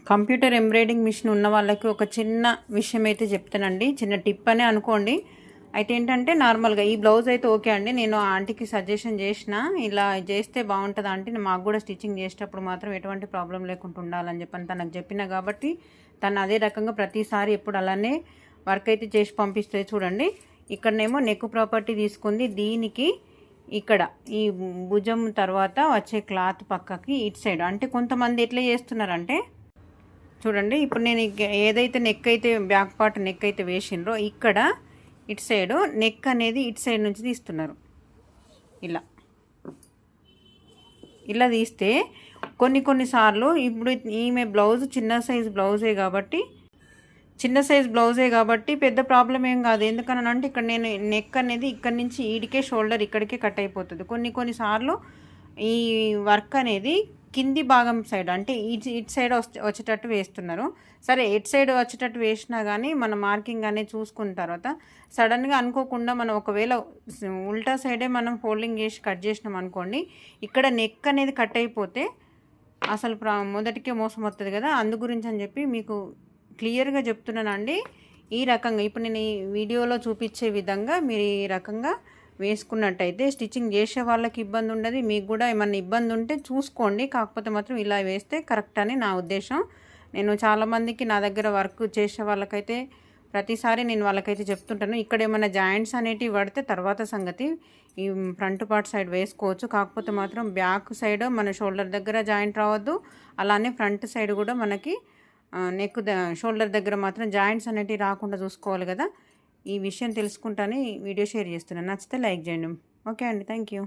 Computer embroidering machine ఉన్న వాళ్ళకి ఒక చిన్న విషయం అయితే చెప్తానండి, చిన్న టిప్ అనే అనుకోండి. అయితే ఏంటంటే నార్మల్గా ఈ బ్లౌజ్ అయితే ఓకే అండి, నేను ఆంటీకి సజెషన్ చేసిన ఇలా చేస్తే బాగుంటుంది ఆంటీ, మాకు కూడా స్టిచ్చింగ్ చేసేటప్పుడు మాత్రం ఎటువంటి ప్రాబ్లం లేకుండా ఉండాలని చెప్పని తనకు చెప్పిన కాబట్టి తను అదే రకంగా ప్రతిసారి ఎప్పుడు అలానే వర్క్ అయితే చేసి పంపిస్తే చూడండి. ఇక్కడనేమో నెక్ ప్రాపర్టీ తీసుకుంది, దీనికి ఇక్కడ ఈ భుజం తర్వాత వచ్చే క్లాత్ పక్కకి ఇటు సైడ్, అంటే కొంతమంది ఎట్లా చేస్తున్నారంటే చూడండి, ఇప్పుడు నేను ఏదైతే నెక్ అయితే బ్యాక్ పార్ట్ నెక్ అయితే వేసిండ్రో ఇక్కడ ఇటు సైడు నెక్ అనేది ఇటు సైడ్ నుంచి తీస్తున్నారు. ఇలా ఇలా తీస్తే కొన్నిసార్లు ఇప్పుడు ఈమె బ్లౌజ్ చిన్న సైజ్ బ్లౌజే కాబట్టి పెద్ద ప్రాబ్లం ఏం కాదు. ఎందుకని అంటే ఇక్కడ నేను నెక్ అనేది ఇక్కడ నుంచి ఈడికే షోల్డర్ ఇక్కడికే కట్ అయిపోతుంది. కొన్నిసార్లు ఈ వర్క్ అనేది కింది భాగం సైడ్ అంటే ఇటు సైడ్ వచ్చేటట్టు వేస్తున్నారు. సరే, ఎటు సైడ్ వచ్చేటట్టు వేసినా కానీ మన మార్కింగ్ అనేది చూసుకున్న తర్వాత సడన్గా అనుకోకుండా మనం ఒకవేళ ఉల్టా సైడే మనం ఫోల్డింగ్ చేసి కట్ చేసినాం అనుకోండి, ఇక్కడ నెక్ అనేది కట్ అయిపోతే అసలు మొదటికే మోసం వస్తుంది కదా. అందు గురించి అని చెప్పి మీకు క్లియర్గా చెప్తున్నానండి. ఈ రకంగా ఇప్పుడు నేను ఈ వీడియోలో చూపించే విధంగా మీరు ఈ రకంగా వేసుకున్నట్టయితే స్టిచ్చింగ్ చేసే వాళ్ళకి ఇబ్బంది ఉండదు, మీకు కూడా ఏమన్నా ఇబ్బంది ఉంటే చూసుకోండి. కాకపోతే మాత్రం ఇలా వేస్తే కరెక్ట్ అని నా ఉద్దేశం. నేను చాలామందికి నా దగ్గర వర్క్ చేసే వాళ్ళకైతే ప్రతిసారి నేను వాళ్ళకైతే చెప్తుంటాను, ఇక్కడ ఏమైనా జాయింట్స్ అనేటివి పడితే తర్వాత సంగతి, ఈ ఫ్రంట్ పార్ట్ సైడ్ వేసుకోవచ్చు. కాకపోతే మాత్రం బ్యాక్ సైడ్ మన షోల్డర్ దగ్గర జాయింట్ రావద్దు, అలానే ఫ్రంట్ సైడ్ కూడా మనకి నెక్ షోల్డర్ దగ్గర మాత్రం జాయింట్స్ అనేటివి రాకుండా చూసుకోవాలి కదా. ఈ విషయం తెలుసుకుంటానే వీడియో షేర్ చేస్తున్నాను. నచ్చితే లైక్ చేయండి. ఓకే అండి, థ్యాంక్ యూ.